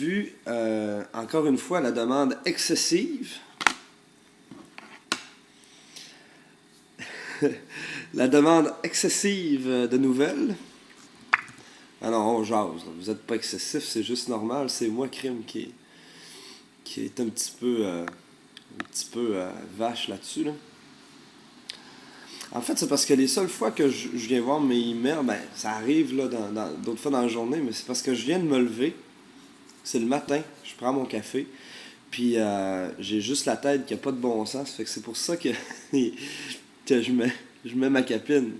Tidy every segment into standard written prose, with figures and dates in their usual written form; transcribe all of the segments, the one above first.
vu, encore une fois, la demande excessive. La demande excessive de nouvelles. Alors, on jase. Là. Vous n'êtes pas excessif, c'est juste normal. C'est moi, Crime, qui est un petit peu vache là-dessus. Là. En fait, c'est parce que les seules fois que je viens voir mes emails, ben, ça arrive là, d'autres fois dans la journée, mais c'est parce que je viens de me lever. C'est le matin, je prends mon café, puis j'ai juste la tête qui n'a pas de bon sens. Fait que c'est pour ça que, que je mets ma capine.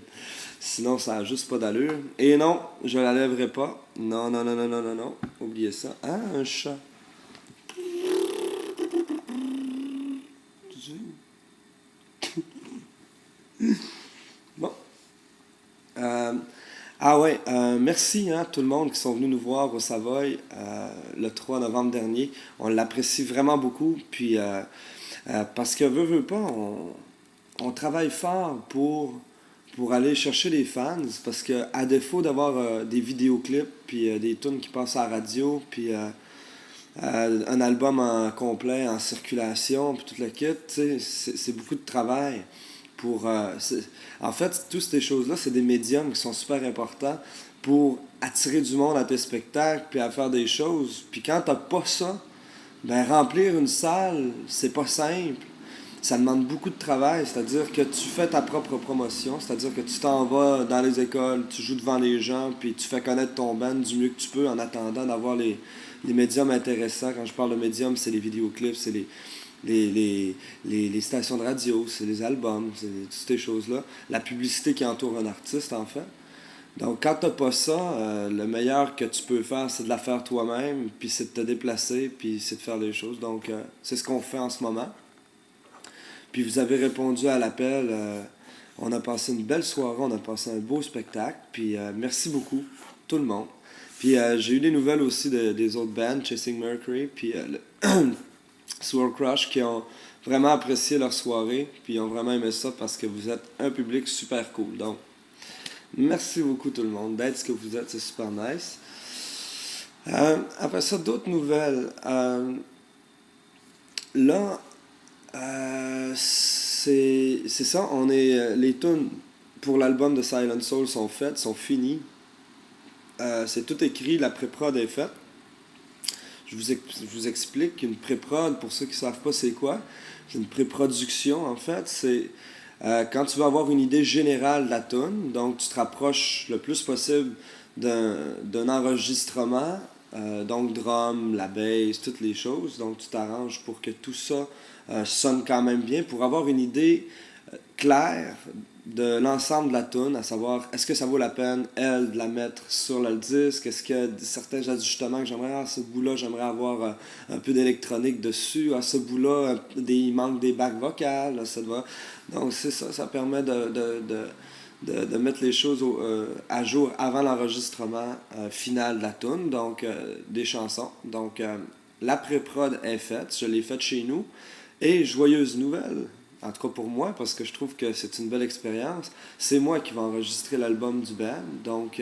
Sinon, ça n'a juste pas d'allure. Et non, je la lèverai pas. Non, non, non, non, non, non, non. Oubliez ça. Ah, un chat. Bon. Merci hein, tout le monde qui sont venus nous voir au Savoy le 3 novembre dernier. On l'apprécie vraiment beaucoup. Puis, parce que veut pas, on travaille fort pour aller chercher les fans. Parce que à défaut d'avoir des vidéoclips, puis des tunes qui passent à la radio, puis un album en complet, en circulation, puis tout le kit, c'est beaucoup de travail. En fait, toutes ces choses-là, c'est des médiums qui sont super importants pour attirer du monde à tes spectacles, puis à faire des choses. Puis quand t'as pas ça, ben remplir une salle, c'est pas simple. Ça demande beaucoup de travail, c'est-à-dire que tu fais ta propre promotion, c'est-à-dire que tu t'en vas dans les écoles, tu joues devant les gens, puis tu fais connaître ton band du mieux que tu peux en attendant d'avoir les médiums intéressants. Quand je parle de médiums, c'est les vidéoclips, c'est les stations de radio, c'est les albums, c'est toutes ces choses-là. La publicité qui entoure un artiste, en fait. Donc, quand t'as pas ça, le meilleur que tu peux faire, c'est de la faire toi-même, puis c'est de te déplacer, puis c'est de faire des choses. Donc, c'est ce qu'on fait en ce moment. Puis vous avez répondu à l'appel. On a passé une belle soirée, on a passé un beau spectacle. Puis merci beaucoup, tout le monde. Puis j'ai eu des nouvelles aussi des autres bands, Chasing Mercury, puis Swirl Crush, qui ont vraiment apprécié leur soirée. Puis ils ont vraiment aimé ça parce que vous êtes un public super cool. Donc, merci beaucoup tout le monde d'être ce que vous êtes, c'est super nice. Après ça, d'autres nouvelles. Là, c'est ça, les tunes pour l'album de Silent Soul sont faites, sont finies. C'est tout écrit, la pré-prod est faite. Je vous explique une pré-prod, pour ceux qui ne savent pas c'est quoi. C'est une pré-production en fait. C'est quand tu veux avoir une idée générale de la tune, donc tu te rapproches le plus possible d'un enregistrement, donc drum, la bass, toutes les choses. Donc tu t'arranges pour que tout ça sonne quand même bien, pour avoir une idée claire de l'ensemble de la tune, à savoir est-ce que ça vaut la peine, elle, de la mettre sur le disque, est-ce qu'il y a certains ajustements que j'aimerais, à ce bout-là, j'aimerais avoir un peu d'électronique dessus, à ce bout-là, il manque des bacs vocales, là, ça doit... Donc c'est ça, ça permet de mettre les choses à jour avant l'enregistrement final de la tune, donc des chansons. Donc la pré-prod est faite, je l'ai faite chez nous, et joyeuse nouvelle, en tout cas pour moi, parce que je trouve que c'est une belle expérience, c'est moi qui vais enregistrer l'album du band, donc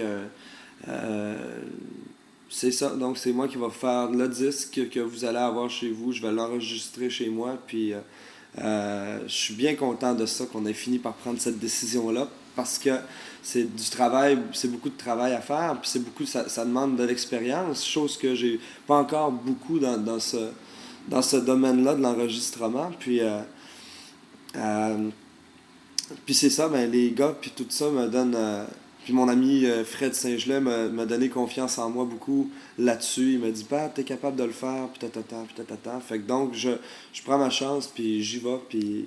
c'est ça, donc c'est moi qui vais faire le disque que vous allez avoir chez vous, je vais l'enregistrer chez moi, puis je suis bien content de ça, qu'on ait fini par prendre cette décision-là, parce que c'est du travail, c'est beaucoup de travail à faire, puis ça demande de l'expérience, chose que j'ai pas encore beaucoup dans ce domaine-là de l'enregistrement, puis c'est ça, ben, les gars, puis tout ça me donne. Puis mon ami Fred Saint-Gelais m'a donné confiance en moi beaucoup là-dessus. Il m'a dit, bah, t'es capable de le faire, puis tatata, puis tatata. Fait que donc, je prends ma chance, puis j'y vais, puis.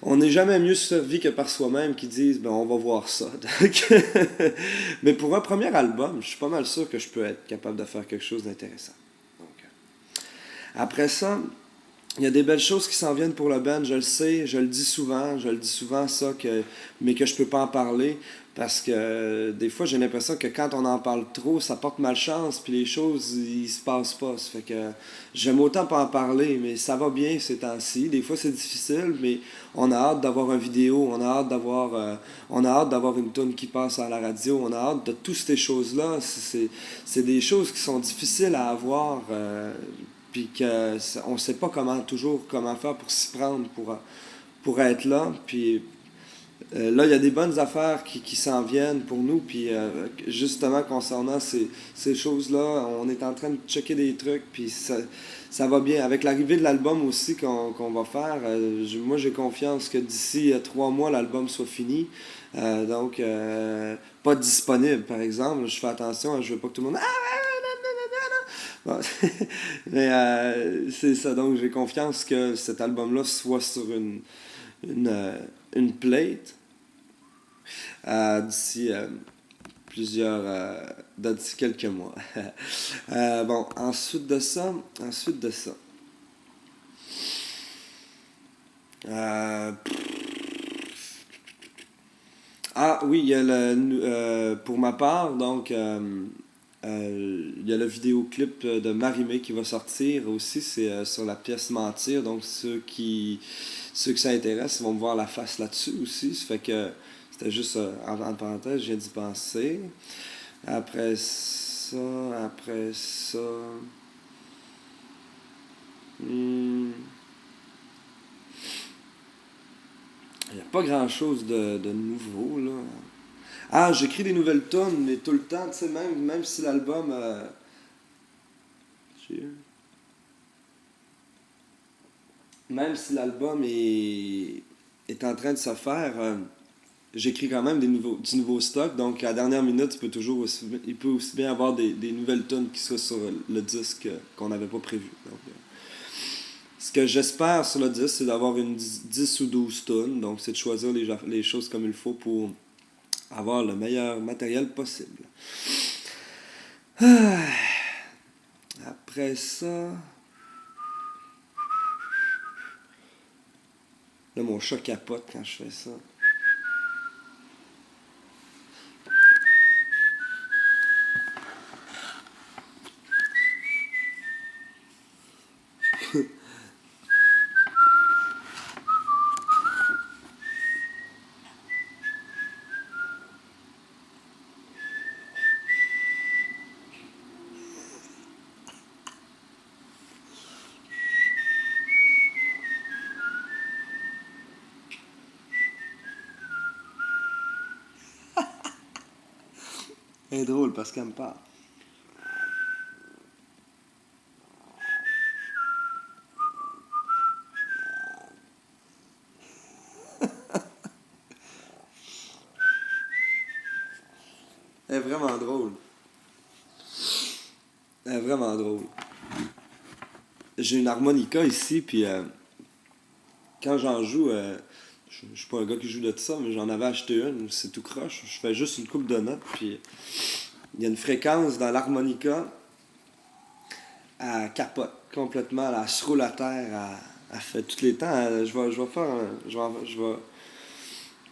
On n'est jamais mieux servi que par soi-même qui disent, ben, on va voir ça. Mais pour un premier album, je suis pas mal sûr que je peux être capable de faire quelque chose d'intéressant. Donc, après ça. Il y a des belles choses qui s'en viennent pour le band, je le sais, je le dis souvent ça, mais que je peux pas en parler parce que des fois j'ai l'impression que quand on en parle trop, ça porte malchance, puis les choses, ils se passent pas. Ça fait que j'aime autant pas en parler, mais ça va bien ces temps-ci. Des fois c'est difficile, mais on a hâte d'avoir une vidéo, on a hâte d'avoir une tune qui passe à la radio, on a hâte de toutes ces choses-là. C'est des choses qui sont difficiles à avoir. Puis qu'on ne sait pas toujours comment faire pour s'y prendre, pour être là. Puis là, il y a des bonnes affaires qui s'en viennent pour nous. Puis justement, concernant ces choses-là, on est en train de checker des trucs. Puis ça va bien. Avec l'arrivée de l'album aussi qu'on va faire, moi j'ai confiance que d'ici 3 mois, l'album soit fini. Donc, pas disponible, par exemple. Je fais attention, je veux pas que tout le monde... Bon, mais c'est ça, donc j'ai confiance que cet album-là soit sur une, euh, une plate d'ici d'ici quelques mois. Bon, ensuite de ça. Euh, ah oui, il y a pour ma part, donc il y a le vidéoclip de Marimé qui va sortir aussi, c'est sur la pièce Mentir, donc ceux qui ça intéresse vont me voir la face là-dessus aussi, ça fait que c'était juste en parenthèse, je viens d'y penser. Après ça, après ça... hmm, il n'y a pas grand-chose de nouveau, là. Ah, j'écris des nouvelles tonnes, mais tout le temps, tu sais, même si l'album... même si l'album est en train de se faire, j'écris quand même du nouveau stock. Donc, à la dernière minute, il peut aussi bien avoir des nouvelles tonnes qui soient sur le disque qu'on n'avait pas prévu. Donc, ce que j'espère sur le disque, c'est d'avoir une 10 ou 12 tonnes. Donc, c'est de choisir les choses comme il faut pour avoir le meilleur matériel possible. Après ça... Là, mon chat capote quand je fais ça. C'est drôle parce qu'elle me parle. Elle est vraiment drôle. Elle est vraiment drôle. J'ai une harmonica ici, puis quand j'en joue, je suis pas un gars qui joue de ça, mais j'en avais acheté une, c'est tout croche. Je fais juste une coupe de notes, puis il y a une fréquence dans l'harmonica, elle capote complètement, elle se roule à terre, elle fait tous les temps. Je vais faire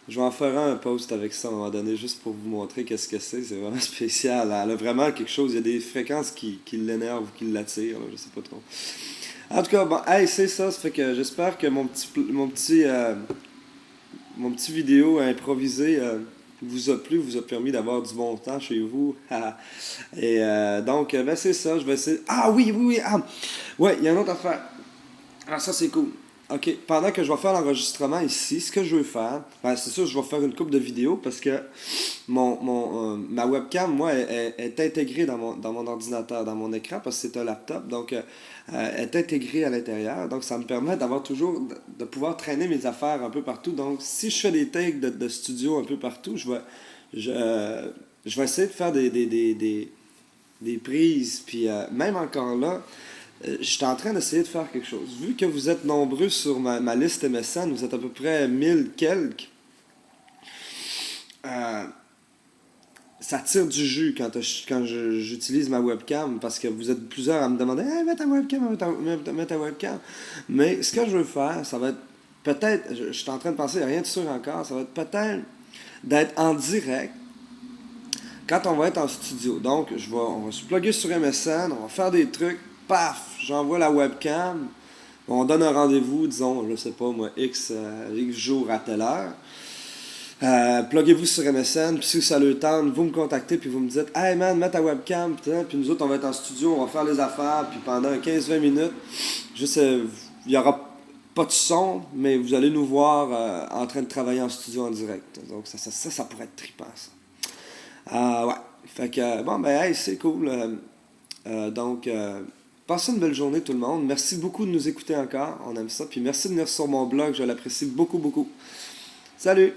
je vais en faire un post avec ça à un moment donné, juste pour vous montrer qu'est-ce que c'est. C'est vraiment spécial. Elle a vraiment quelque chose. Il y a des fréquences qui l'énervent ou qui l'attirent. Là, je sais pas trop. En tout cas, bon, hey, c'est ça. Ça fait que j'espère que mon petit vidéo improvisé vous a plu, vous a permis d'avoir du bon temps chez vous. Et donc, ben c'est ça. Je vais essayer. Ah oui, oui, oui. Ah. Ouais, il y a une autre affaire. Ah, ça, c'est cool. OK. Pendant que je vais faire l'enregistrement ici, ce que je veux faire, ben, c'est sûr, je vais faire une coupe de vidéos parce que ma webcam, moi, est intégrée dans mon ordinateur, dans mon écran, parce que c'est un laptop. Donc, elle est intégrée à l'intérieur. Donc, ça me permet d'avoir toujours, de pouvoir traîner mes affaires un peu partout. Donc, si je fais des takes de studio un peu partout, je vais essayer de faire des prises. Puis, même encore là, je suis en train d'essayer de faire quelque chose. Vu que vous êtes nombreux sur ma liste MSN, vous êtes à peu près 1000 quelques, euh, ça tire du jus quand j'utilise ma webcam parce que vous êtes plusieurs à me demander hey, mets ta webcam, mets ta webcam. Mais ce que je veux faire, ça va être peut-être, je suis en train de penser, il n'y a rien de sûr encore, ça va être peut-être d'être en direct quand on va être en studio. Donc, on va se plugger sur MSN, on va faire des trucs, paf, j'envoie la webcam, on donne un rendez-vous, disons, je sais pas moi, X jours à telle heure. Pluguez-vous sur MSN, puis si ça le tente, vous me contactez, puis vous me dites hey man, mets ta webcam, puis nous autres on va être en studio, on va faire les affaires, puis pendant 15-20 minutes, juste, il n'y aura pas de son, mais vous allez nous voir en train de travailler en studio en direct. Donc ça pourrait être trippant, ça. Ouais. Fait que, bon, ben, hey, c'est cool. Donc, passez une belle journée tout le monde. Merci beaucoup de nous écouter encore, on aime ça, puis merci de venir sur mon blog, je l'apprécie beaucoup, beaucoup. Salut!